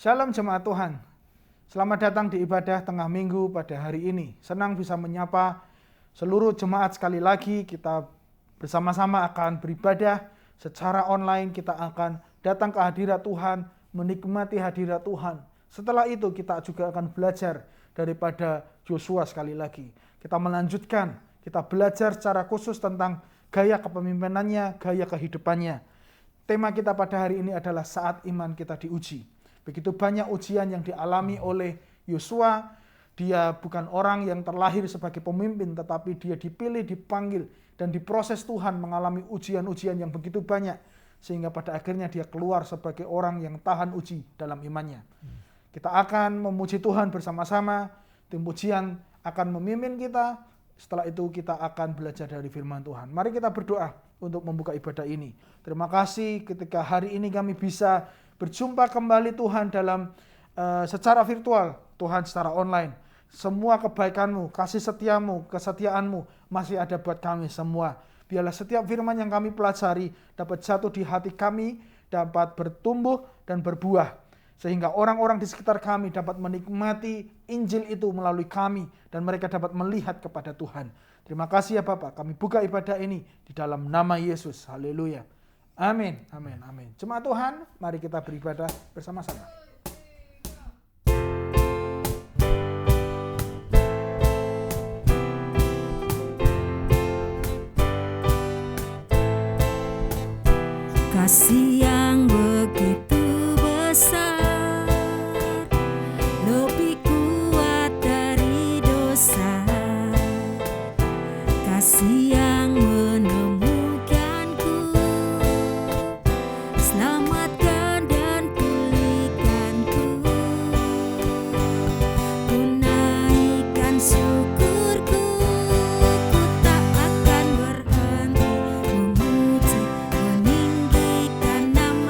Shalom jemaat Tuhan. Selamat datang di ibadah tengah minggu pada hari ini. Senang bisa menyapa seluruh jemaat sekali lagi. Kita bersama-sama akan beribadah secara online. Kita akan datang ke hadirat Tuhan, menikmati hadirat Tuhan. Setelah itu kita juga akan belajar daripada Yosua sekali lagi. Kita melanjutkan, kita belajar secara khusus tentang gaya kepemimpinannya, gaya kehidupannya. Tema kita pada hari ini adalah saat iman kita diuji. Begitu banyak ujian yang dialami oleh Yosua. Dia bukan orang yang terlahir sebagai pemimpin, tetapi dia dipilih, dipanggil, dan diproses Tuhan mengalami ujian-ujian yang begitu banyak. Sehingga pada akhirnya dia keluar sebagai orang yang tahan uji dalam imannya. Kita akan memuji Tuhan bersama-sama. Tim pujian akan memimpin kita. Setelah itu kita akan belajar dari firman Tuhan. Mari kita berdoa untuk membuka ibadah ini. Terima kasih ketika hari ini kami bisa berjumpa kembali Tuhan dalam secara virtual, Tuhan secara online. Semua kebaikan-Mu, kasih setiamu, kesetiaan-Mu masih ada buat kami semua. Biarlah setiap firman yang kami pelajari dapat jatuh di hati kami, dapat bertumbuh dan berbuah. Sehingga orang-orang di sekitar kami dapat menikmati Injil itu melalui kami dan mereka dapat melihat kepada Tuhan. Terima kasih ya Bapak, kami buka ibadah ini di dalam nama Yesus. Haleluya. Amin, amin, amin. Jemaat Tuhan, mari kita beribadah bersama-sama. Kasih yang begitu besar, lebih kuat dari dosa. Kasih yang menemukanku, selamatkan dan pulihkanku. Ku naikkan syukurku, ku tak akan berhenti memuji, meninggikan nama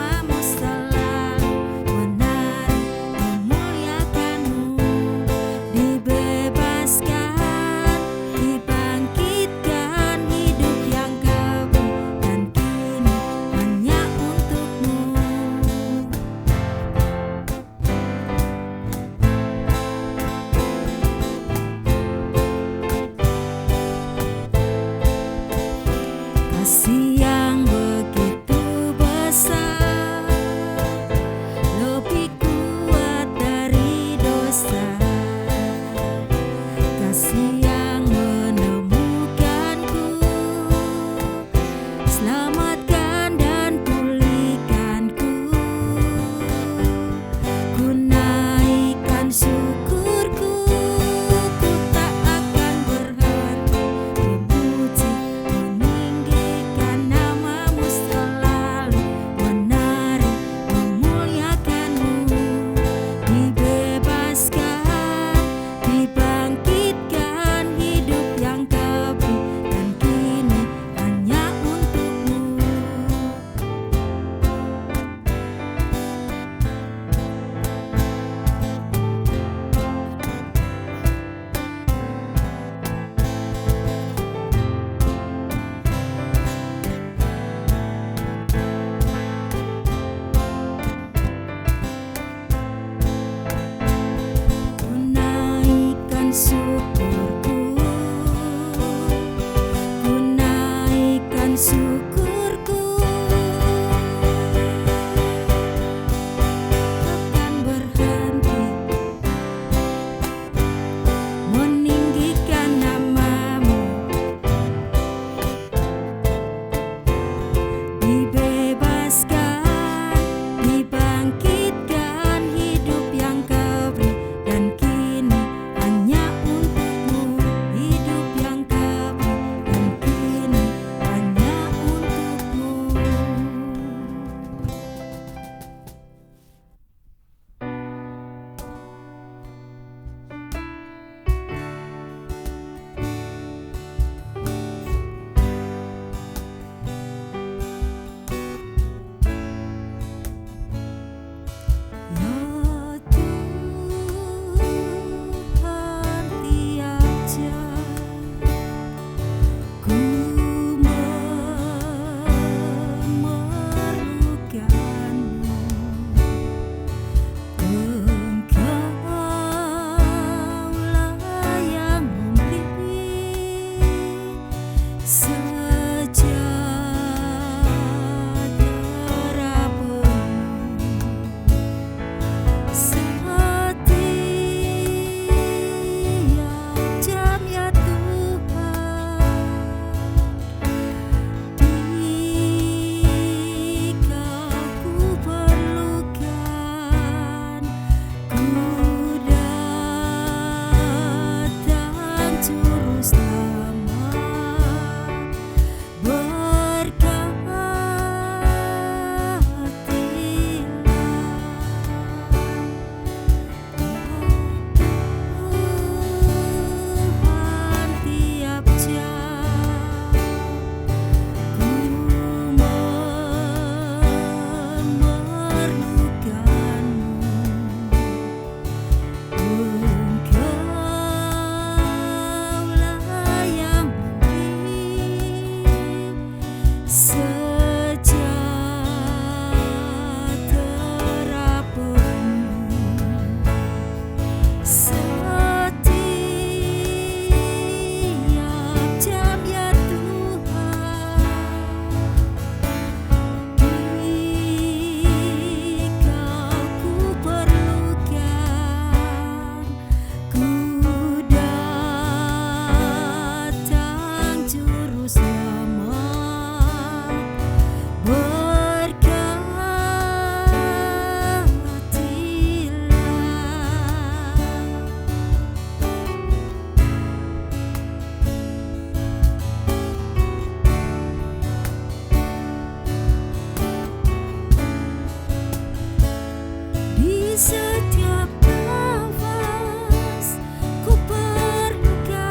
setiap nafas ku perlukan,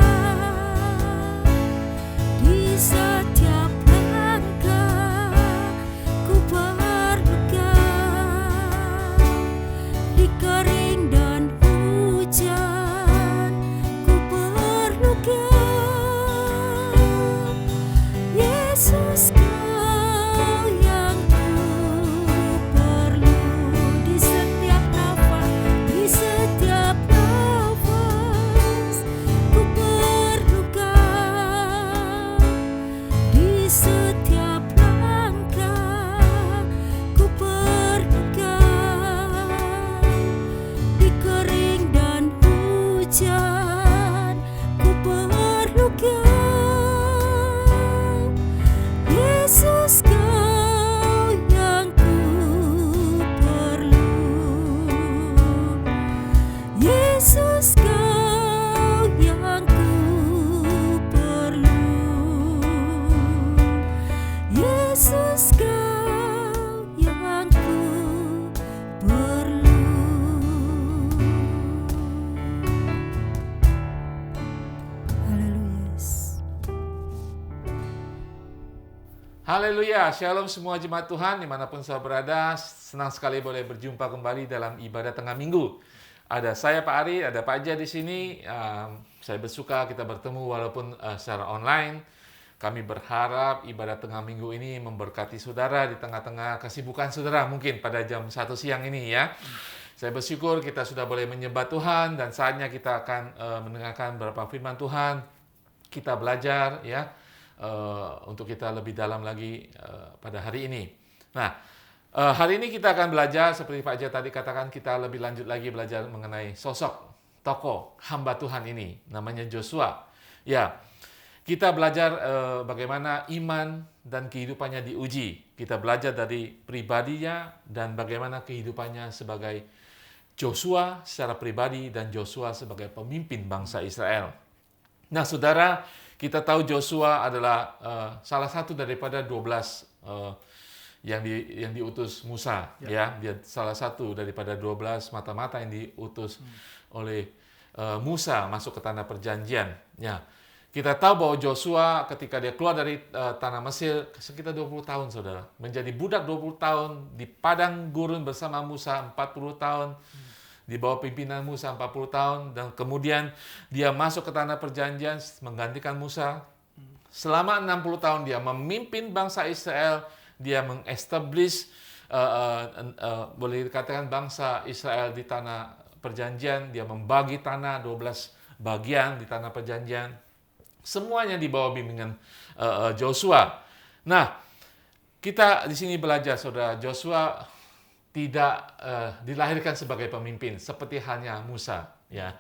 di setiap langkah ku perlukan, di kering dan hujan ku perlukan. Yesus, Kau yang ku perlu, di setiap nafas, di setiap nafas ku perlukan, di setiap langkah ku perlukan, di kering dan hujan ku perlukan. Yesus, Kau yang ku perlu. Yesus, Kau yang ku perlu. Yesus, Kau yang ku perlu. Haleluya. Haleluya, shalom semua jemaat Tuhan dimanapun saya berada. Senang sekali boleh berjumpa kembali dalam ibadah tengah minggu. Ada saya Pak Ari, ada Pak Aja di sini. Saya bersuka kita bertemu walaupun secara online. Kami berharap ibadah tengah minggu ini memberkati saudara di tengah-tengah kesibukan saudara mungkin pada jam 1 siang ini ya. Saya bersyukur kita sudah boleh menyembah Tuhan dan saatnya kita akan mendengarkan beberapa firman Tuhan. Kita belajar ya. Untuk kita lebih dalam lagi pada hari ini. Nah, hari ini kita akan belajar seperti Pak Aja tadi katakan, kita lebih lanjut lagi belajar mengenai sosok tokoh hamba Tuhan ini, namanya Joshua. Ya, kita belajar bagaimana iman dan kehidupannya diuji. Kita belajar dari pribadinya dan bagaimana kehidupannya sebagai Joshua secara pribadi dan Joshua sebagai pemimpin bangsa Israel. Nah, saudara, kita tahu Joshua adalah salah satu daripada 12 yang diutus Musa, ya. Dia salah satu daripada 12 mata-mata yang diutus oleh Musa masuk ke tanah perjanjian. Ya. Kita tahu bahwa Joshua ketika dia keluar dari tanah Mesir sekitar 20 tahun, saudara. Menjadi budak 20 tahun di padang gurun bersama Musa 40 tahun. Di bawah pimpinan Musa 40 tahun dan kemudian dia masuk ke tanah perjanjian menggantikan Musa. Selama 60 tahun dia memimpin bangsa Israel, dia mengestablish boleh dikatakan bangsa Israel di tanah perjanjian, dia membagi tanah 12 bagian di tanah perjanjian. Semuanya di bawah bimbingan Joshua. Nah, kita di sini belajar saudara, Joshua tidak dilahirkan sebagai pemimpin seperti halnya Musa, ya.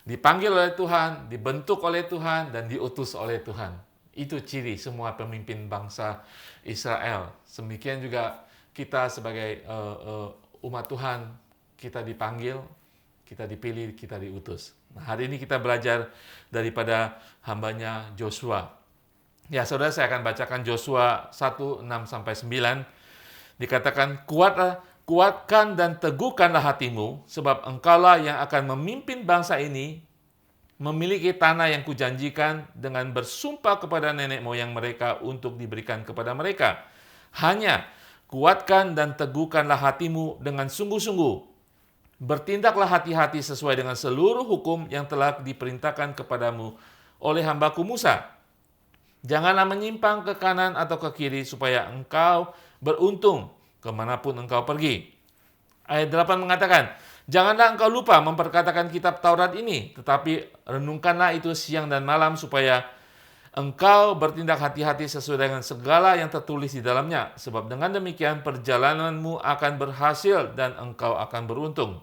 Dipanggil oleh Tuhan, dibentuk oleh Tuhan dan diutus oleh Tuhan. Itu ciri semua pemimpin bangsa Israel. Demikian juga kita sebagai umat Tuhan, kita dipanggil, kita dipilih, kita diutus. Nah, hari ini kita belajar daripada hambanya Joshua. Ya, saudara, saya akan bacakan Joshua 1:6-9. Dikatakan, kuatkan dan teguhkanlah hatimu, sebab engkaulah yang akan memimpin bangsa ini, memiliki tanah yang kujanjikan dengan bersumpah kepada nenek moyang mereka untuk diberikan kepada mereka. Hanya kuatkan dan teguhkanlah hatimu dengan sungguh-sungguh. Bertindaklah hati-hati sesuai dengan seluruh hukum yang telah diperintahkan kepadamu oleh hambaku Musa. Janganlah menyimpang ke kanan atau ke kiri supaya engkau beruntung kemanapun engkau pergi. Ayat 8 mengatakan, janganlah engkau lupa memperkatakan kitab Taurat ini, tetapi renungkanlah itu siang dan malam supaya engkau bertindak hati-hati sesuai dengan segala yang tertulis di dalamnya. Sebab dengan demikian perjalananmu akan berhasil dan engkau akan beruntung.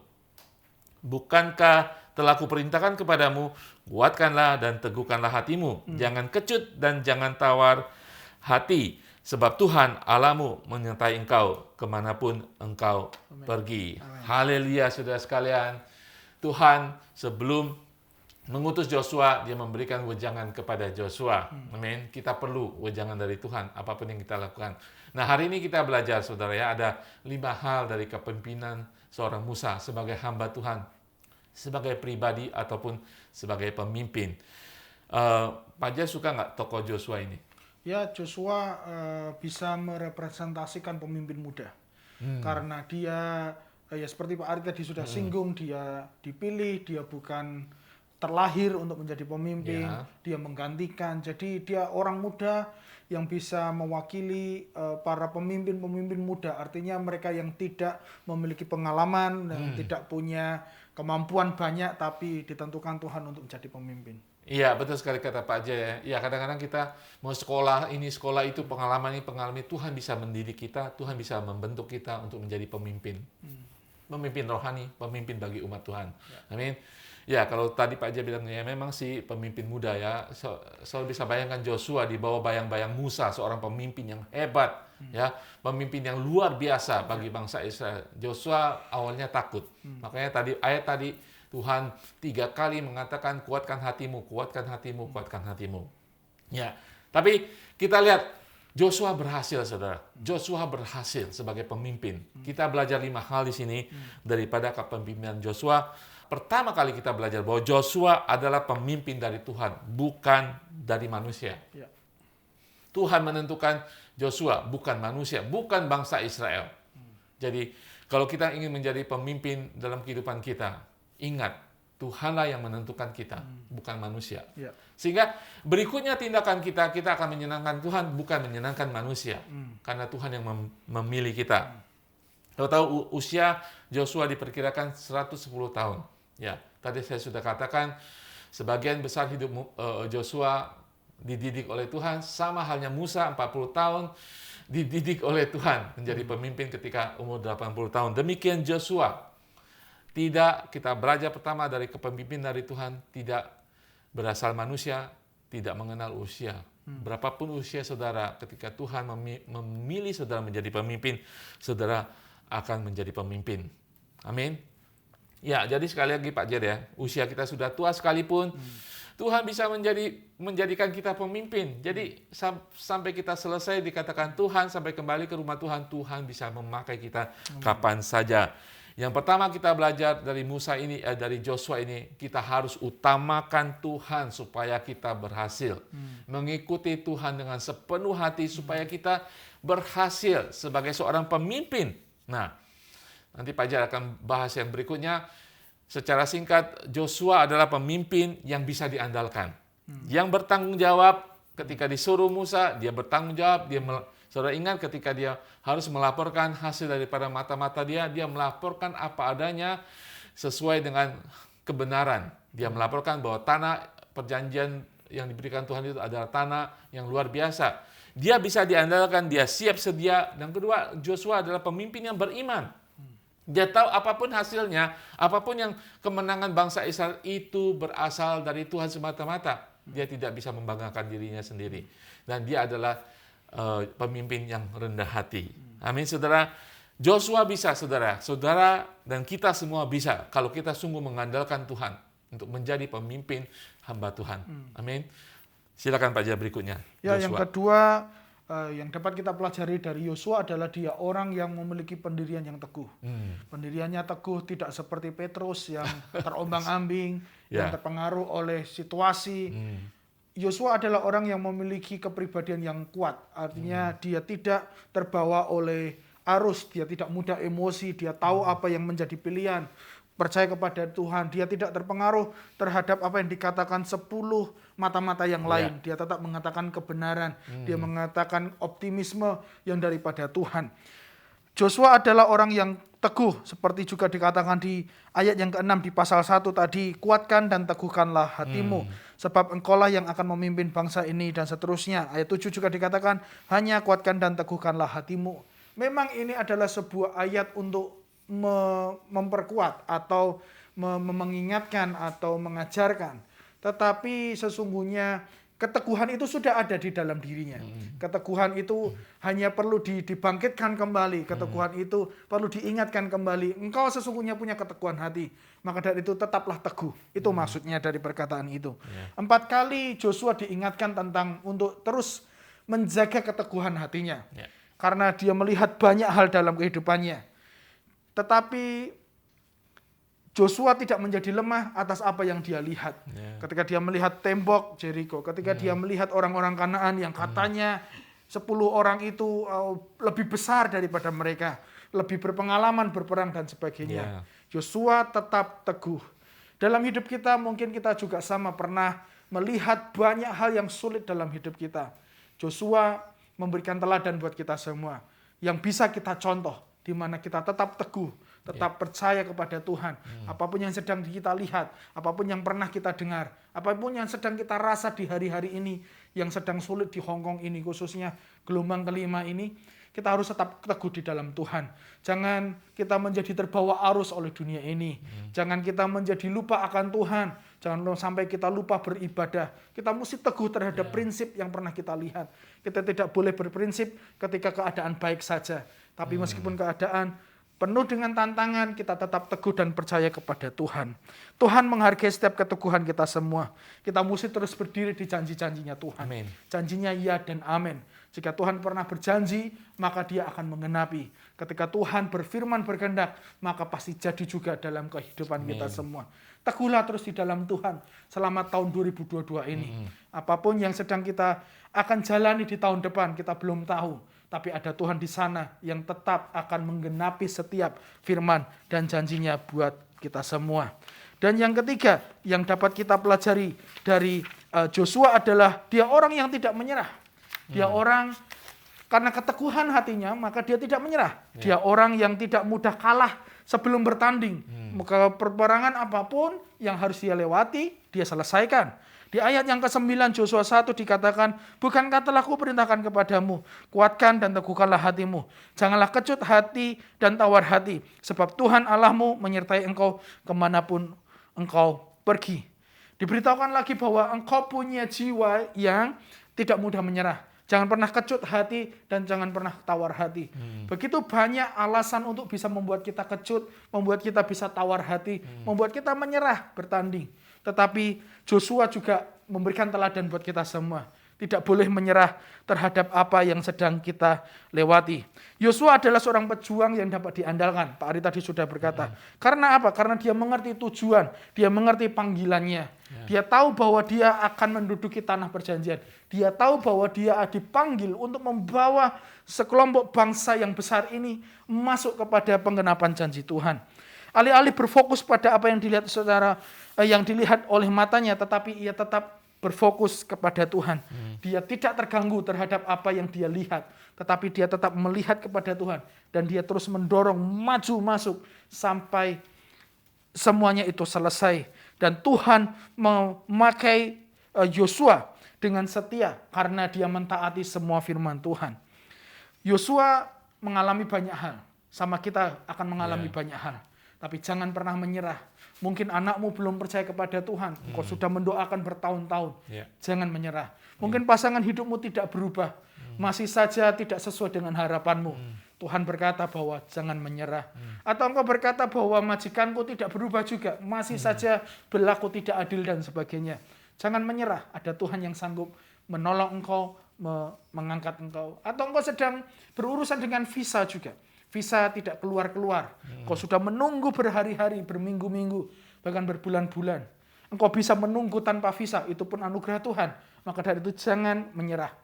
Bukankah telah kuperintahkan kepadamu, kuatkanlah dan teguhkanlah hatimu. Jangan kecut dan jangan tawar hati. Sebab Tuhan Allahmu menyertai engkau kemanapun engkau pergi. Haleluya, saudara sekalian. Tuhan sebelum mengutus Joshua, dia memberikan wejangan kepada Joshua. Amin. Kita perlu wejangan dari Tuhan, apapun yang kita lakukan. Nah, hari ini kita belajar, saudara ya, ada 5 hal dari kepemimpinan seorang Musa sebagai hamba Tuhan, sebagai pribadi ataupun sebagai pemimpin. Pak Jaya suka nggak tokoh Joshua ini? Ya, Joshua bisa merepresentasikan pemimpin muda. Karena dia, ya seperti Pak Ari tadi sudah singgung, dia dipilih, dia bukan terlahir untuk menjadi pemimpin, Ya. dia menggantikan. Jadi dia orang muda yang bisa mewakili para pemimpin-pemimpin muda. Artinya mereka yang tidak memiliki pengalaman, dan tidak punya kemampuan banyak, tapi ditentukan Tuhan untuk menjadi pemimpin. Iya, betul sekali kata Pak Jaya. Ya, kadang-kadang kita mau sekolah ini, sekolah itu, pengalaman ini, pengalaman itu, Tuhan bisa mendidik kita, Tuhan bisa membentuk kita untuk menjadi pemimpin. Pemimpin rohani, pemimpin bagi umat Tuhan. Amin. Ya, kalau tadi Pak Jaya bilang, ya memang sih pemimpin muda ya. Selalu bisa bayangkan Joshua di bawah bayang-bayang Musa, seorang pemimpin yang hebat. Ya, pemimpin yang luar biasa bagi bangsa Israel. Joshua awalnya takut. Makanya ayat tadi, Tuhan 3 kali mengatakan, kuatkan hatimu, kuatkan hatimu, kuatkan hatimu. Ya, tapi kita lihat Joshua berhasil, saudara. Joshua berhasil sebagai pemimpin. Kita belajar 5 hal di sini daripada kepemimpinan Joshua. Pertama kali kita belajar bahwa Joshua adalah pemimpin dari Tuhan, bukan dari manusia. Ya. Tuhan menentukan Joshua, bukan manusia, bukan bangsa Israel. Jadi, kalau kita ingin menjadi pemimpin dalam kehidupan kita, ingat, Tuhanlah yang menentukan kita, bukan manusia. Ya. Sehingga berikutnya tindakan kita akan menyenangkan Tuhan, bukan menyenangkan manusia. Karena Tuhan yang memilih kita. Kalau tahu usia Joshua diperkirakan 110 tahun. Ya, tadi saya sudah katakan, sebagian besar hidup Joshua dididik oleh Tuhan, sama halnya Musa 40 tahun, dididik oleh Tuhan menjadi pemimpin ketika umur 80 tahun. Demikian Joshua. Tidak, kita belajar pertama dari kepemimpinan dari Tuhan, tidak berasal manusia, tidak mengenal usia. Berapapun usia saudara, ketika Tuhan memilih saudara menjadi pemimpin, saudara akan menjadi pemimpin. Amin. Ya, jadi sekali lagi Pak Jaya ya, usia kita sudah tua sekalipun, Tuhan bisa menjadikan kita pemimpin. Jadi sampai kita selesai dikatakan Tuhan, sampai kembali ke rumah Tuhan, Tuhan bisa memakai kita kapan saja. Yang pertama kita belajar dari Musa ini, dari Joshua ini, kita harus utamakan Tuhan supaya kita berhasil. Mengikuti Tuhan dengan sepenuh hati supaya kita berhasil sebagai seorang pemimpin. Nah, nanti Pak Jaya akan bahas yang berikutnya. Secara singkat, Joshua adalah pemimpin yang bisa diandalkan. Yang bertanggung jawab ketika disuruh Musa, dia bertanggung jawab, saudara ingat ketika dia harus melaporkan hasil daripada mata-mata dia melaporkan apa adanya sesuai dengan kebenaran. Dia melaporkan bahwa tanah perjanjian yang diberikan Tuhan itu adalah tanah yang luar biasa. Dia bisa diandalkan, dia siap sedia. Dan kedua, Joshua adalah pemimpin yang beriman. Dia tahu apapun hasilnya, apapun yang kemenangan bangsa Israel itu berasal dari Tuhan semata-mata. Dia tidak bisa membanggakan dirinya sendiri. Dan dia adalah pemimpin yang rendah hati. Amin, saudara. Joshua bisa, saudara. Saudara dan kita semua bisa kalau kita sungguh mengandalkan Tuhan untuk menjadi pemimpin hamba Tuhan. Amin. Silakan Pak Jaya berikutnya. Ya, Joshua. yang kedua yang dapat kita pelajari dari Yosua adalah dia orang yang memiliki pendirian yang teguh. Pendiriannya teguh, tidak seperti Petrus yang terombang-ambing, yang terpengaruh oleh situasi. Yosua adalah orang yang memiliki kepribadian yang kuat. Artinya dia tidak terbawa oleh arus, dia tidak mudah emosi, dia tahu apa yang menjadi pilihan. Percaya kepada Tuhan, dia tidak terpengaruh terhadap apa yang dikatakan 10 mata-mata yang lain. Dia tetap mengatakan kebenaran, dia mengatakan optimisme yang daripada Tuhan. Joshua adalah orang yang teguh, seperti juga dikatakan di ayat yang ke-6 di pasal 1 tadi, kuatkan dan teguhkanlah hatimu, sebab engkaulah yang akan memimpin bangsa ini, dan seterusnya. Ayat 7 juga dikatakan, hanya kuatkan dan teguhkanlah hatimu. Memang ini adalah sebuah ayat untuk memperkuat atau mengingatkan atau mengajarkan. Tetapi sesungguhnya Keteguhan itu sudah ada di dalam dirinya. Keteguhan itu hanya perlu dibangkitkan kembali. Keteguhan itu perlu diingatkan kembali. Engkau sesungguhnya punya keteguhan hati. Maka dari itu tetaplah teguh. Itu maksudnya dari perkataan itu. 4 kali Joshua diingatkan tentang untuk terus menjaga keteguhan hatinya. Karena dia melihat banyak hal dalam kehidupannya. Tetapi Joshua tidak menjadi lemah atas apa yang dia lihat. Ketika dia melihat tembok Jericho, ketika dia melihat orang-orang Kanaan yang katanya 10 orang itu lebih besar daripada mereka, lebih berpengalaman berperang dan sebagainya. Joshua tetap teguh. Dalam hidup kita mungkin kita juga sama pernah melihat banyak hal yang sulit dalam hidup kita. Joshua memberikan teladan buat kita semua yang bisa kita contoh, di mana kita tetap teguh, tetap percaya kepada Tuhan. Apapun yang sedang kita lihat, apapun yang pernah kita dengar, apapun yang sedang kita rasa di hari-hari ini, yang sedang sulit di Hong Kong ini, khususnya gelombang kelima ini, kita harus tetap teguh di dalam Tuhan. Jangan kita menjadi terbawa arus oleh dunia ini. Jangan kita menjadi lupa akan Tuhan. Jangan sampai kita lupa beribadah. Kita mesti teguh terhadap prinsip yang pernah kita lihat. Kita tidak boleh berprinsip ketika keadaan baik saja. Tapi meskipun keadaan penuh dengan tantangan, kita tetap teguh dan percaya kepada Tuhan. Tuhan menghargai setiap keteguhan kita semua. Kita mesti terus berdiri di janji-janjinya Tuhan. Amin. Janjinya iya dan amin. Jika Tuhan pernah berjanji, maka dia akan mengenapi. Ketika Tuhan berfirman berkehendak, maka pasti jadi juga dalam kehidupan kita semua. Teguhlah terus di dalam Tuhan selama tahun 2022 ini. Apapun yang sedang kita akan jalani di tahun depan, kita belum tahu. Tapi ada Tuhan di sana yang tetap akan menggenapi setiap firman dan janjinya buat kita semua. Dan yang ketiga yang dapat kita pelajari dari Joshua adalah dia orang yang tidak menyerah. Dia orang karena keteguhan hatinya maka dia tidak menyerah. Dia orang yang tidak mudah kalah sebelum bertanding. Maka peperangan apapun yang harus dia lewati, dia selesaikan. Di ayat yang ke-9 Joshua 1 dikatakan, bukankah telah kuperintahkan kepadamu, kuatkan dan teguhkanlah hatimu. Janganlah kecut hati dan tawar hati, sebab Tuhan Allahmu menyertai engkau kemanapun engkau pergi. Diberitahukan lagi bahwa engkau punya jiwa yang tidak mudah menyerah. Jangan pernah kecut hati dan jangan pernah tawar hati. Begitu banyak alasan untuk bisa membuat kita kecut, membuat kita bisa tawar hati, membuat kita menyerah bertanding. Tetapi Joshua juga memberikan teladan buat kita semua. Tidak boleh menyerah terhadap apa yang sedang kita lewati. Joshua adalah seorang pejuang yang dapat diandalkan. Pak Ari tadi sudah berkata. Karena apa? Karena dia mengerti tujuan. Dia mengerti panggilannya. Dia tahu bahwa dia akan menduduki tanah perjanjian. Dia tahu bahwa dia dipanggil untuk membawa sekelompok bangsa yang besar ini masuk kepada penggenapan janji Tuhan. Alih-alih berfokus pada apa yang dilihat yang dilihat oleh matanya, tetapi ia tetap berfokus kepada Tuhan. Dia tidak terganggu terhadap apa yang dia lihat, tetapi dia tetap melihat kepada Tuhan dan dia terus mendorong maju masuk sampai semuanya itu selesai. Dan Tuhan memakai Yosua dengan setia karena dia mentaati semua firman Tuhan. Yosua mengalami banyak hal, sama kita akan mengalami banyak hal. Tapi jangan pernah menyerah. Mungkin anakmu belum percaya kepada Tuhan. Engkau sudah mendoakan bertahun-tahun. Jangan menyerah. Mungkin pasangan hidupmu tidak berubah. Masih saja tidak sesuai dengan harapanmu. Tuhan berkata bahwa jangan menyerah. Atau engkau berkata bahwa majikanku tidak berubah juga. Masih saja berlaku tidak adil dan sebagainya. Jangan menyerah. Ada Tuhan yang sanggup menolong engkau, mengangkat engkau. Atau engkau sedang berurusan dengan visa juga. Visa tidak keluar-keluar. Engkau sudah menunggu berhari-hari, berminggu-minggu, bahkan berbulan-bulan. Engkau bisa menunggu tanpa visa, itu pun anugerah Tuhan. Maka dari itu jangan menyerah.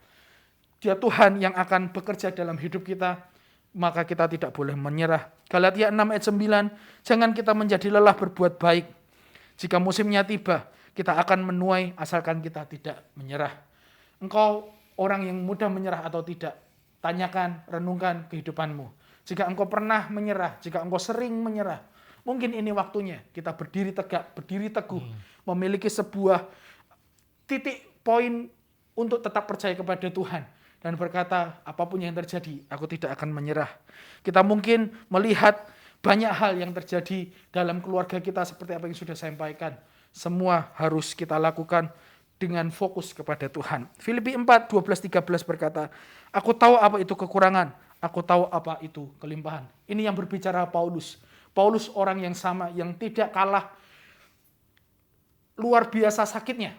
Dia Tuhan yang akan bekerja dalam hidup kita, maka kita tidak boleh menyerah. Galatia 6 ayat 9, jangan kita menjadi lelah berbuat baik. Jika musimnya tiba, kita akan menuai asalkan kita tidak menyerah. Engkau orang yang mudah menyerah atau tidak? Tanyakan, renungkan kehidupanmu. Jika engkau pernah menyerah, jika engkau sering menyerah, mungkin ini waktunya kita berdiri tegak, berdiri teguh, memiliki sebuah titik poin untuk tetap percaya kepada Tuhan dan berkata, apapun yang terjadi, aku tidak akan menyerah. Kita mungkin melihat banyak hal yang terjadi dalam keluarga kita seperti apa yang sudah saya sampaikan. Semua harus kita lakukan dengan fokus kepada Tuhan. Filipi 4, 12-13 berkata, aku tahu apa itu kekurangan, aku tahu apa itu kelimpahan. Ini yang berbicara Paulus. Paulus orang yang sama, yang tidak kalah luar biasa sakitnya.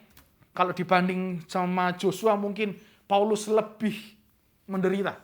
Kalau dibanding sama Joshua mungkin Paulus lebih menderita.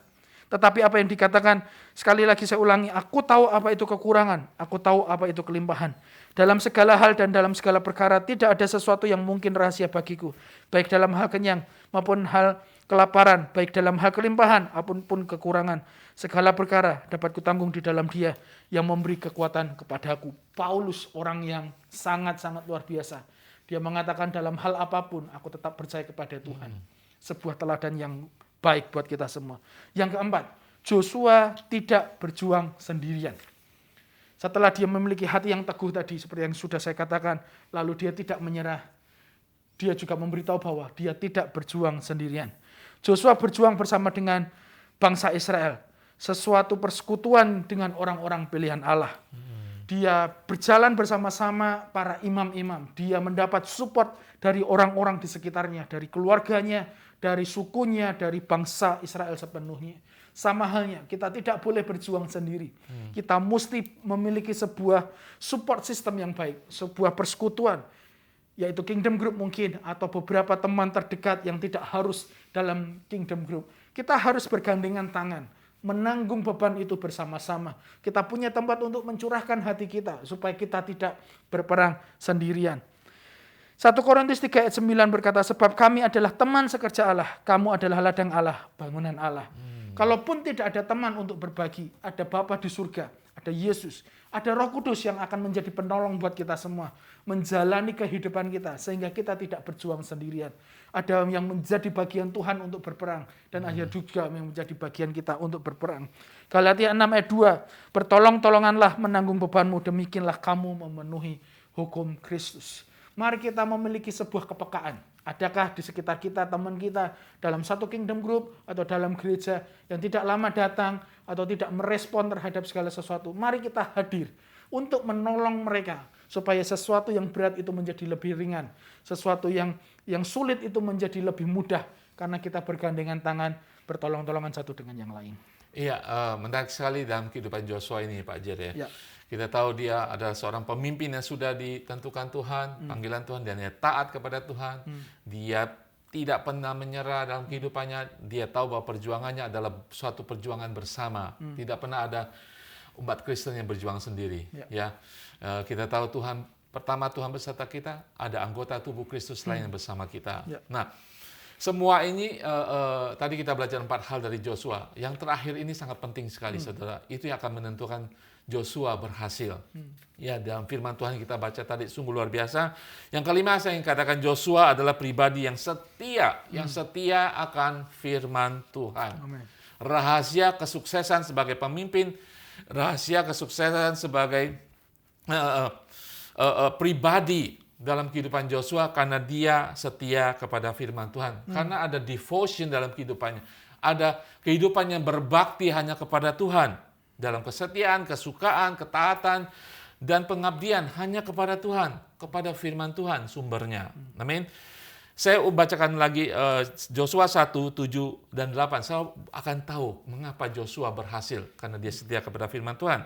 Tetapi apa yang dikatakan, sekali lagi saya ulangi, aku tahu apa itu kekurangan, aku tahu apa itu kelimpahan. Dalam segala hal dan dalam segala perkara tidak ada sesuatu yang mungkin rahasia bagiku. Baik dalam hal kenyang maupun hal kelaparan, baik dalam hal kelimpahan maupun kekurangan. Segala perkara dapat kutanggung di dalam Dia yang memberi kekuatan kepadaku. Paulus orang yang sangat-sangat luar biasa. Dia mengatakan dalam hal apapun aku tetap percaya kepada Tuhan. Sebuah teladan yang baik buat kita semua. Yang keempat, Joshua tidak berjuang sendirian. Setelah dia memiliki hati yang teguh tadi, seperti yang sudah saya katakan, lalu dia tidak menyerah. Dia juga memberitahu bahwa dia tidak berjuang sendirian. Joshua berjuang bersama dengan bangsa Israel. Sesuatu persekutuan dengan orang-orang pilihan Allah. Dia berjalan bersama-sama para imam-imam. Dia mendapat support dari orang-orang di sekitarnya, dari keluarganya, dari sukunya, dari bangsa Israel sepenuhnya. Sama halnya, kita tidak boleh berjuang sendiri. Kita mesti memiliki sebuah support system yang baik, sebuah persekutuan, yaitu Kingdom Group mungkin, atau beberapa teman terdekat yang tidak harus dalam Kingdom Group. Kita harus bergandengan tangan, menanggung beban itu bersama-sama. Kita punya tempat untuk mencurahkan hati kita, supaya kita tidak berperang sendirian. 1 Korintus 3 ayat 9 berkata, sebab kami adalah teman sekerja Allah, kamu adalah ladang Allah, bangunan Allah. Kalaupun tidak ada teman untuk berbagi, ada Bapa di surga, ada Yesus, ada Roh Kudus yang akan menjadi penolong buat kita semua, menjalani kehidupan kita, sehingga kita tidak berjuang sendirian. Ada yang menjadi bagian Tuhan untuk berperang, dan akhirnya juga yang menjadi bagian kita untuk berperang. Galatia 6 ayat 2, bertolong-tolonganlah menanggung bebanmu, demikianlah kamu memenuhi hukum Kristus. Mari kita memiliki sebuah kepekaan. Adakah di sekitar kita, teman kita, dalam satu Kingdom Group, atau dalam gereja yang tidak lama datang, atau tidak merespon terhadap segala sesuatu. Mari kita hadir untuk menolong mereka, supaya sesuatu yang berat itu menjadi lebih ringan. Sesuatu yang sulit itu menjadi lebih mudah, karena kita bergandengan tangan, bertolong-tolongan satu dengan yang lain. Iya, menarik sekali dalam kehidupan Joshua ini, Pak Jer ya. Ya. Kita tahu dia adalah seorang pemimpin yang sudah ditentukan Tuhan, panggilan Tuhan, dan dia taat kepada Tuhan. Dia tidak pernah menyerah dalam kehidupannya. Dia tahu bahwa perjuangannya adalah suatu perjuangan bersama. Tidak pernah ada umat Kristen yang berjuang sendiri. Ya, kita tahu Tuhan beserta kita, ada anggota tubuh Kristus lain yang bersama kita. Ya. Nah, semua ini tadi kita belajar 4 hal dari Joshua. Yang terakhir ini sangat penting sekali, saudara. Itu yang akan menentukan Joshua berhasil. Ya, dalam firman Tuhan kita baca tadi sungguh luar biasa. Yang kelima saya ingin katakan, Joshua adalah pribadi yang setia akan firman Tuhan. Amen. Rahasia kesuksesan sebagai pemimpin, rahasia kesuksesan sebagai pribadi dalam kehidupan Joshua karena dia setia kepada firman Tuhan. Karena ada devotion dalam kehidupannya. Ada kehidupan yang berbakti hanya kepada Tuhan. Dalam kesetiaan, kesukaan, ketaatan, dan pengabdian hanya kepada Tuhan, kepada firman Tuhan sumbernya. Amin. Saya bacakan lagi Joshua 1, 7, dan 8. Saya akan tahu mengapa Joshua berhasil, karena dia setia kepada firman Tuhan.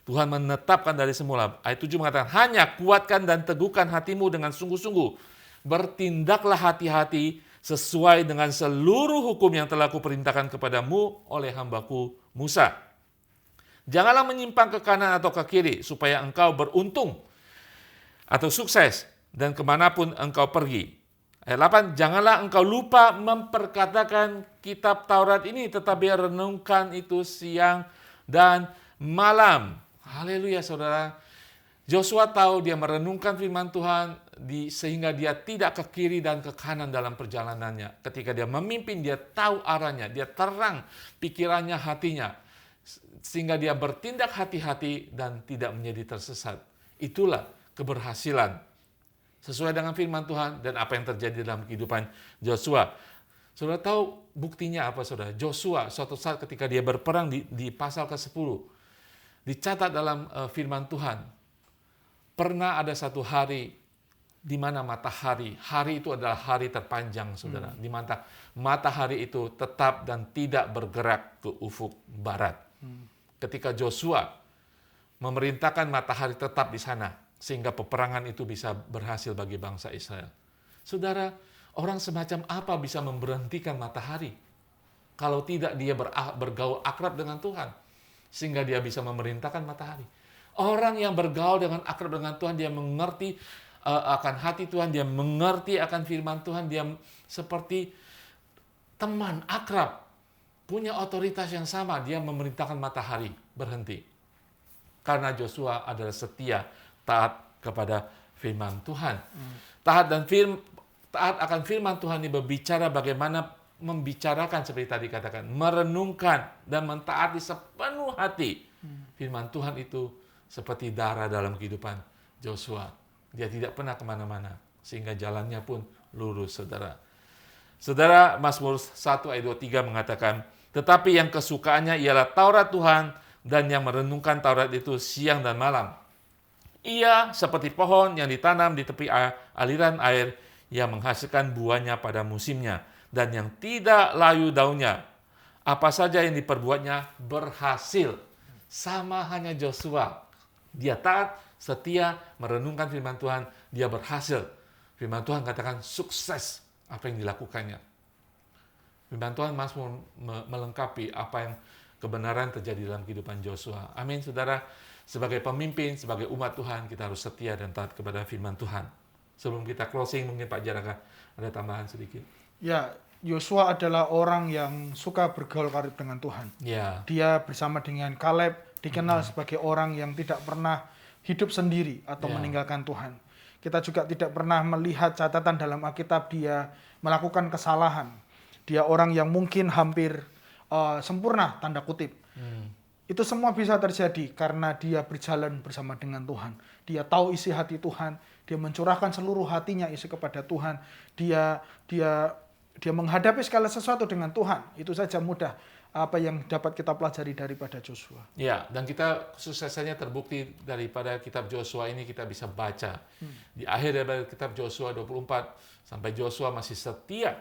Tuhan menetapkan dari semula. Ayat 7 mengatakan, hanya kuatkan dan teguhkan hatimu dengan sungguh-sungguh. Bertindaklah hati-hati sesuai dengan seluruh hukum yang telah kuperintahkan kepadamu oleh hambaku Musa. Janganlah menyimpang ke kanan atau ke kiri, supaya engkau beruntung atau sukses, dan kemanapun engkau pergi. Ayat 8, janganlah engkau lupa memperkatakan kitab Taurat ini, tetapi renungkan itu siang dan malam. Haleluya, saudara. Joshua tahu dia merenungkan firman Tuhan, sehingga dia tidak ke kiri dan ke kanan dalam perjalanannya. Ketika dia memimpin, dia tahu arahnya, dia terang pikirannya, hatinya, sehingga dia bertindak hati-hati dan tidak menjadi tersesat. Itulah keberhasilan sesuai dengan firman Tuhan dan apa yang terjadi dalam kehidupan Joshua. Saudara tahu buktinya apa, saudara? Joshua suatu saat ketika dia berperang di pasal ke-10, dicatat dalam firman Tuhan, pernah ada satu hari di mana matahari, hari itu adalah hari terpanjang, saudara. Di mana matahari itu tetap dan tidak bergerak ke ufuk barat. Ketika Joshua memerintahkan matahari tetap di sana, sehingga peperangan itu bisa berhasil bagi bangsa Israel. Saudara, orang semacam apa bisa memberhentikan matahari? Kalau tidak dia bergaul akrab dengan Tuhan, sehingga dia bisa memerintahkan matahari. Orang yang bergaul dengan akrab dengan Tuhan, dia mengerti akan hati Tuhan, dia mengerti akan firman Tuhan, dia seperti teman akrab, punya otoritas yang sama, dia memerintahkan matahari berhenti. Karena Joshua adalah setia, taat kepada firman Tuhan. Taat akan firman Tuhan ini berbicara bagaimana membicarakan seperti tadi katakan, merenungkan dan mentaati sepenuh hati. Firman Tuhan itu seperti darah dalam kehidupan Joshua. Dia tidak pernah kemana-mana, sehingga jalannya pun lurus, saudara. Saudara, Mazmur 1 ayat 23 mengatakan, tetapi yang kesukaannya ialah Taurat Tuhan, dan yang merenungkan Taurat itu siang dan malam. Ia seperti pohon yang ditanam di tepi aliran air, yang menghasilkan buahnya pada musimnya, dan yang tidak layu daunnya. Apa saja yang diperbuatnya berhasil. Sama hanya Joshua. Dia taat, setia, merenungkan firman Tuhan, dia berhasil. Firman Tuhan katakan sukses apa yang dilakukannya. Firman Tuhan masih melengkapi apa yang kebenaran terjadi dalam kehidupan Joshua. Amin, saudara. Sebagai pemimpin, sebagai umat Tuhan, kita harus setia dan taat kepada firman Tuhan. Sebelum kita closing, mungkin Pak Jaraka ada tambahan sedikit. Ya, Yosua adalah orang yang suka bergaul karib dengan Tuhan. Ya. Dia bersama dengan Kaleb dikenal sebagai orang yang tidak pernah hidup sendiri atau meninggalkan Tuhan. Kita juga tidak pernah melihat catatan dalam Alkitab dia melakukan kesalahan. Dia orang yang mungkin hampir sempurna, tanda kutip. Itu semua bisa terjadi karena dia berjalan bersama dengan Tuhan. Dia tahu isi hati Tuhan, dia mencurahkan seluruh hatinya isi kepada Tuhan. Dia menghadapi segala sesuatu dengan Tuhan. Itu saja mudah apa yang dapat kita pelajari daripada Joshua. Ya, dan kita kesuksesannya terbukti daripada kitab Joshua ini kita bisa baca. Di akhir daripada kitab Joshua 24, sampai Joshua masih setia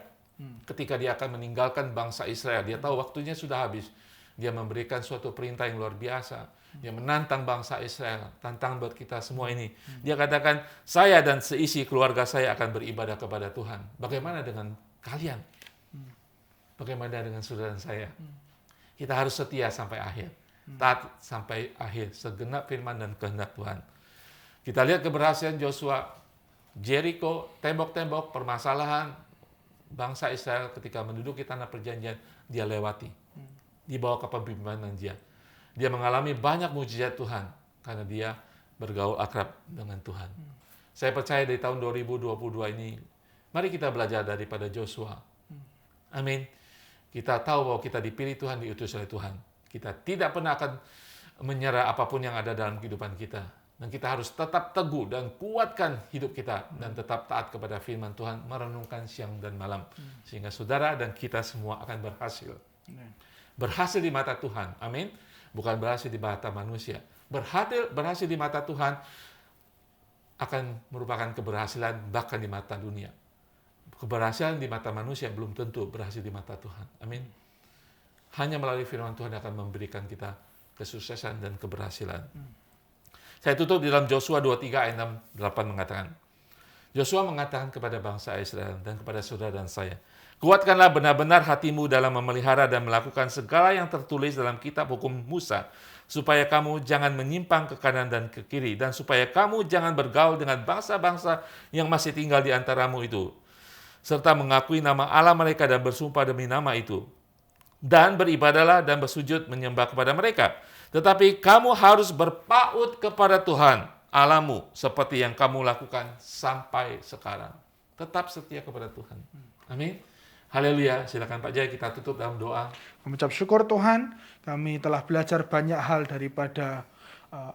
ketika dia akan meninggalkan bangsa Israel. Dia tahu waktunya sudah habis. Dia memberikan suatu perintah yang luar biasa. Dia menantang bangsa Israel, tantang buat kita semua ini. Dia katakan, saya dan seisi keluarga saya akan beribadah kepada Tuhan. Bagaimana dengan kalian? Bagaimana dengan saudara saya? Kita harus setia sampai akhir. Taat sampai akhir, segenap firman dan kehendak Tuhan. Kita lihat keberhasilan Joshua, Jericho, tembok-tembok, permasalahan bangsa Israel ketika menduduki tanah perjanjian, dia lewati. Di bawah kepemimpinan dia. Dia mengalami banyak mujizat Tuhan karena dia bergaul akrab dengan Tuhan. Saya percaya dari tahun 2022 ini, mari kita belajar daripada Joshua. Amin. Kita tahu bahwa kita dipilih Tuhan, diutus oleh Tuhan. Kita tidak pernah akan menyerah apapun yang ada dalam kehidupan kita. Dan kita harus tetap teguh dan kuatkan hidup kita. Dan tetap taat kepada firman Tuhan, merenungkan siang dan malam. Sehingga saudara dan kita semua akan berhasil. Berhasil di mata Tuhan. Amin. Bukan berhasil di mata manusia. Berhasil di mata Tuhan akan merupakan keberhasilan bahkan di mata dunia. Keberhasilan di mata manusia belum tentu berhasil di mata Tuhan. Amin. Hanya melalui firman Tuhan akan memberikan kita kesuksesan dan keberhasilan. Saya tutup di dalam Joshua 23 ayat 6-8 mengatakan, Joshua mengatakan kepada bangsa Israel dan kepada saudara dan saya, kuatkanlah benar-benar hatimu dalam memelihara dan melakukan segala yang tertulis dalam kitab hukum Musa, supaya kamu jangan menyimpang ke kanan dan ke kiri, dan supaya kamu jangan bergaul dengan bangsa-bangsa yang masih tinggal di antaramu itu, serta mengakui nama Allah mereka dan bersumpah demi nama itu. Dan beribadahlah dan bersujud menyembah kepada mereka. Tetapi kamu harus berpaut kepada Tuhan Allahmu, seperti yang kamu lakukan sampai sekarang. Tetap setia kepada Tuhan. Amin. Haleluya. Silakan Pak Jaya, kita tutup dalam doa. Mengucap syukur Tuhan, kami telah belajar banyak hal daripada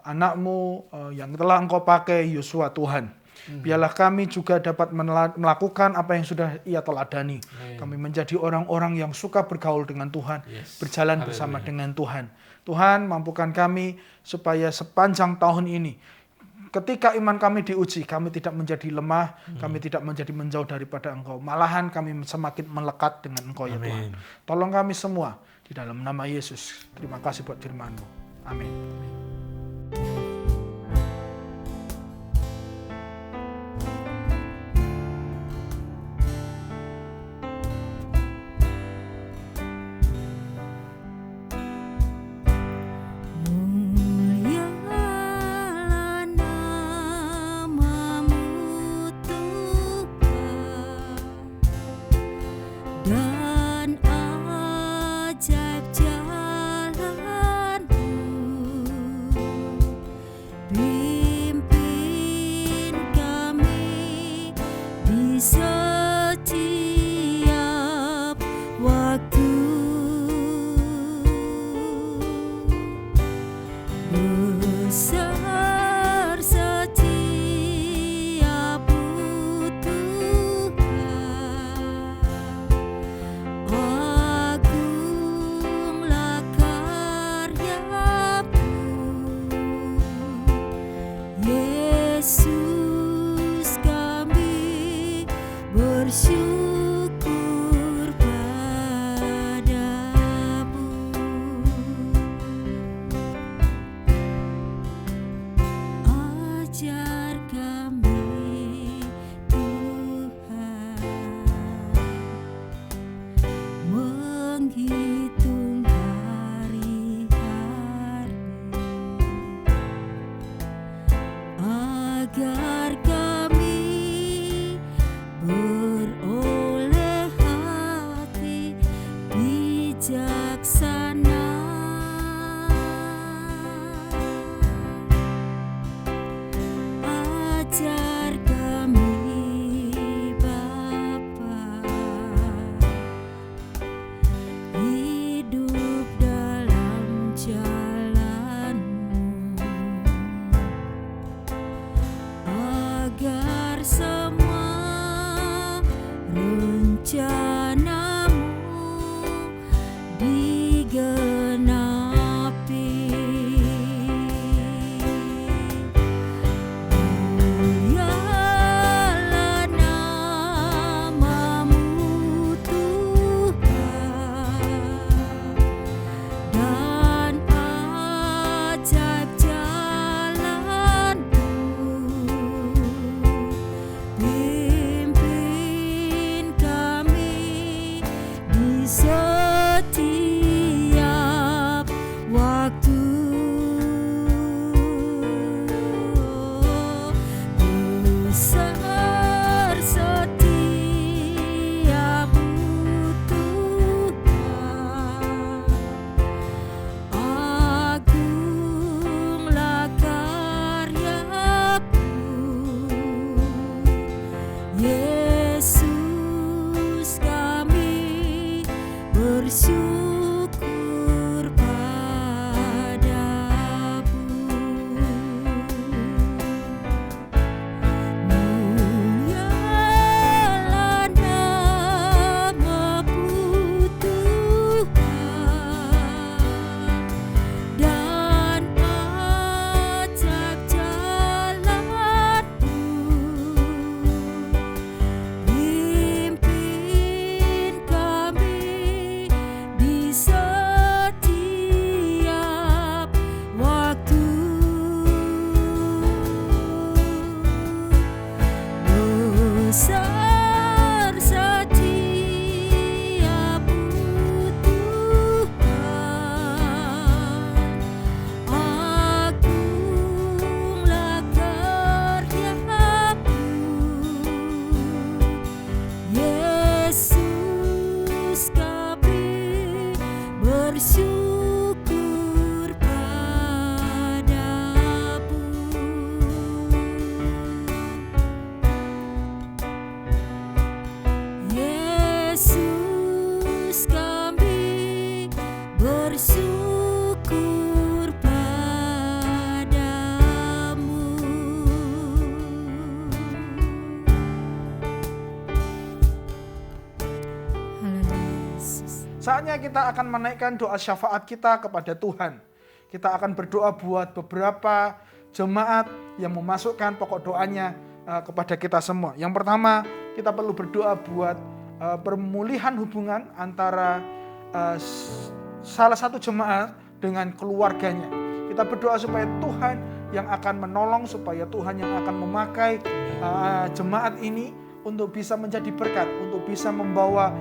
anak-Mu yang telah Engkau pakai, Yosua Tuhan. Biarlah kami juga dapat melakukan apa yang sudah Ia teladani. Kami menjadi orang-orang yang suka bergaul dengan Tuhan, berjalan bersama dengan Tuhan. Tuhan, mampukan kami supaya sepanjang tahun ini ketika iman kami diuji, kami tidak menjadi lemah, kami tidak menjadi menjauh daripada Engkau. Malahan kami semakin melekat dengan Engkau ya Tuhan. Tolong kami semua di dalam nama Yesus. Terima kasih buat firman-Mu. Amin. Mulialah nama-Mu Tuhan, dan ajaib jalan-Mu. Pimpin kami di setiap waktu. Besar setiap-Mu Tuhan, agunglah karya-Mu. Yesus, kami bersyukur padamu. Ajar kami Tuhan menghitung hari-hari, agar kami beroleh hati bijaksana. Ajar kami Bapa, hidup dalam jalan-Mu, agar semua rencana-Mu digenapi. Mulialah nama-Mu Tuhan, dan ajaib jalan-Mu. Pimpin kami di setiap waktu. Besar setiap-Mu Tuhan, agunglah karya-Mu. Yesus, kami bersyukur padamu. Mulialah nama-Mu Tuhan, dan ajaib jalan-Mu. Pimpin kami di setiap waktu. Besar setiap-Mu Tuhan, agunglah karya-Mu. Yesus, kami bersyukur padamu. Yesus, kami bersyukur padamu. Haleluya, Yesus. Saatnya kita akan menaikkan doa syafaat kita kepada Tuhan. Kita akan berdoa buat beberapa jemaat yang memasukkan pokok doanya kepada kita semua. Yang pertama, kita perlu berdoa buat pemulihan hubungan antara salah satu jemaat dengan keluarganya. Kita berdoa supaya Tuhan yang akan menolong, supaya Tuhan yang akan memakai jemaat ini untuk bisa menjadi berkat, untuk bisa membawa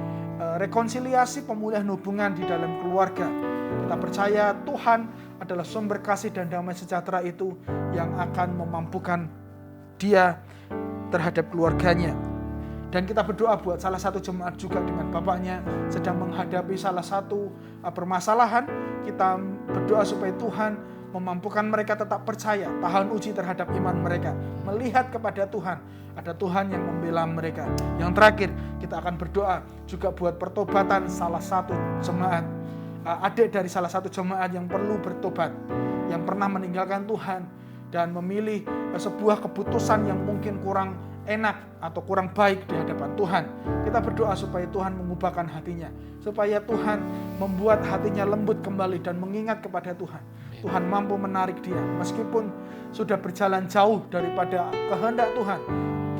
rekonsiliasi, pemulihan hubungan di dalam keluarga. Kita percaya Tuhan adalah sumber kasih dan damai sejahtera itu yang akan memampukan dia terhadap keluarganya. Dan kita berdoa buat salah satu jemaat juga dengan bapaknya sedang menghadapi salah satu permasalahan. Kita berdoa supaya Tuhan memampukan mereka tetap percaya, tahan uji terhadap iman mereka, melihat kepada Tuhan. Ada Tuhan yang membela mereka. Yang terakhir, kita akan berdoa juga buat pertobatan salah satu jemaat, adik dari salah satu jemaat yang perlu bertobat, yang pernah meninggalkan Tuhan dan memilih sebuah keputusan yang mungkin kurang enak atau kurang baik di hadapan Tuhan. Kita berdoa supaya Tuhan mengubahkan hatinya, supaya Tuhan membuat hatinya lembut kembali dan mengingat kepada Tuhan. Tuhan mampu menarik dia meskipun sudah berjalan jauh daripada kehendak Tuhan.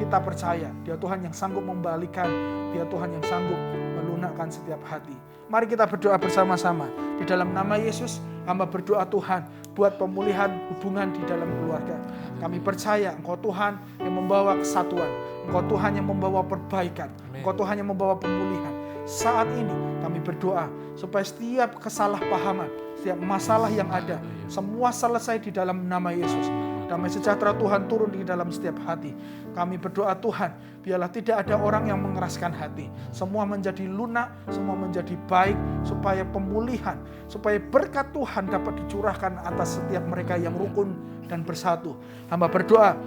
Kita percaya dia Tuhan yang sanggup membalikan, dia Tuhan yang sanggup melunakkan setiap hati. Mari kita berdoa bersama-sama. Di dalam nama Yesus, hamba berdoa Tuhan buat pemulihan hubungan di dalam keluarga. Kami percaya Engkau Tuhan yang membawa kesatuan, Engkau Tuhan yang membawa perbaikan, Engkau Tuhan yang membawa pemulihan. Saat ini kami berdoa supaya setiap kesalahpahaman, setiap masalah yang ada, semua selesai di dalam nama Yesus. Damai sejahtera Tuhan turun di dalam setiap hati. Kami berdoa Tuhan, biarlah tidak ada orang yang mengeraskan hati. Semua menjadi lunak, semua menjadi baik, supaya pemulihan, supaya berkat Tuhan dapat dicurahkan atas setiap mereka yang rukun dan bersatu. Hamba berdoa,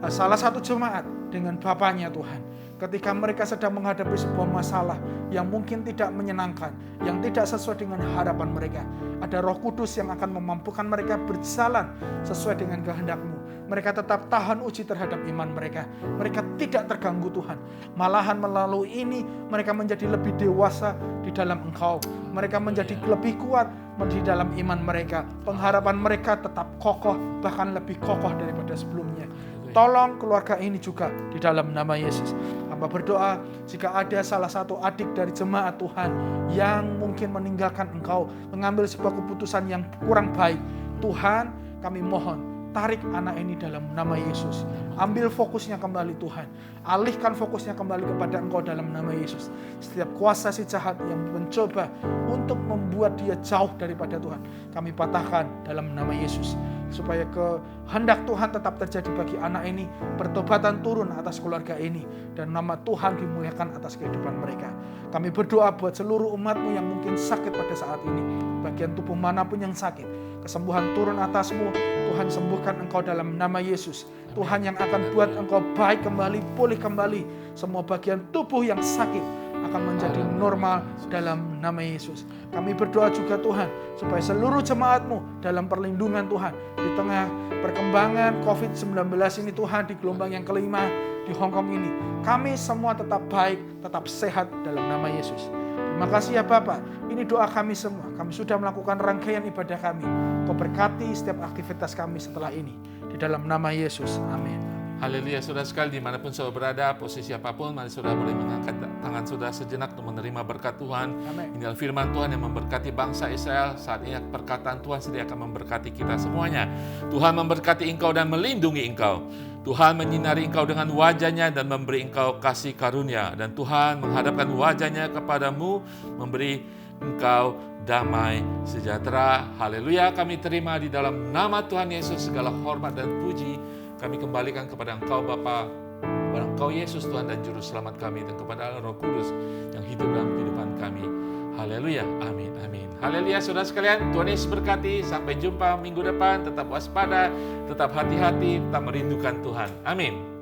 salah satu jemaat dengan bapaknya Tuhan, ketika mereka sedang menghadapi sebuah masalah yang mungkin tidak menyenangkan, yang tidak sesuai dengan harapan mereka, ada Roh Kudus yang akan memampukan mereka berjalan sesuai dengan kehendak-Mu. Mereka tetap tahan uji terhadap iman mereka. Mereka tidak terganggu Tuhan. Malahan melalui ini mereka menjadi lebih dewasa di dalam Engkau. Mereka menjadi lebih kuat di dalam iman mereka. Pengharapan mereka tetap kokoh, bahkan lebih kokoh daripada sebelumnya. Tolong keluarga ini juga di dalam nama Yesus. Hamba berdoa jika ada salah satu adik dari jemaat Tuhan yang mungkin meninggalkan Engkau, mengambil sebuah keputusan yang kurang baik, Tuhan kami mohon tarik anak ini dalam nama Yesus. Ambil fokusnya kembali Tuhan. Alihkan fokusnya kembali kepada Engkau dalam nama Yesus. Setiap kuasa si jahat yang mencoba untuk membuat dia jauh daripada Tuhan, kami patahkan dalam nama Yesus. Supaya kehendak Tuhan tetap terjadi bagi anak ini. Pertobatan turun atas keluarga ini. Dan nama Tuhan dimuliakan atas kehidupan mereka. Kami berdoa buat seluruh umat-Mu yang mungkin sakit pada saat ini. Bagian tubuh manapun yang sakit, kesembuhan turun atas-Mu. Tuhan sembuhkan engkau dalam nama Yesus. Tuhan yang akan buat engkau baik kembali, pulih kembali. Semua bagian tubuh yang sakit akan menjadi normal dalam nama Yesus. Kami berdoa juga Tuhan, supaya seluruh jemaat-Mu dalam perlindungan Tuhan. Di tengah perkembangan COVID-19 ini Tuhan, di gelombang yang kelima di Hong Kong ini, kami semua tetap baik, tetap sehat dalam nama Yesus. Terima kasih ya Bapak, ini doa kami semua. Kami sudah melakukan rangkaian ibadah kami. Kau berkati setiap aktivitas kami setelah ini. Di dalam nama Yesus, amin. Haleluya, saudara sekali, dimanapun saudara berada, posisi apapun, mari saudara boleh mengangkat tangan saudara sejenak untuk menerima berkat Tuhan. Amin. Inilah firman Tuhan yang memberkati bangsa Israel. Saat ini perkataan Tuhan sedia akan memberkati kita semuanya. Tuhan memberkati engkau dan melindungi engkau. Tuhan menyinari engkau dengan wajahnya dan memberi engkau kasih karunia. Dan Tuhan menghadapkan wajahnya kepadamu, memberi engkau damai sejahtera. Haleluya, kami terima di dalam nama Tuhan Yesus segala hormat dan puji. Kami kembalikan kepada Engkau Bapa, kepada Engkau Yesus Tuhan dan Juru Selamat kami, dan kepada Allah Roh Kudus yang hidup dalam kehidupan kami. Haleluya, amin, amin. Haleluya, saudara sekalian, Tuhan Yesus berkati. Sampai jumpa minggu depan. Tetap waspada, tetap hati-hati, tetap merindukan Tuhan. Amin.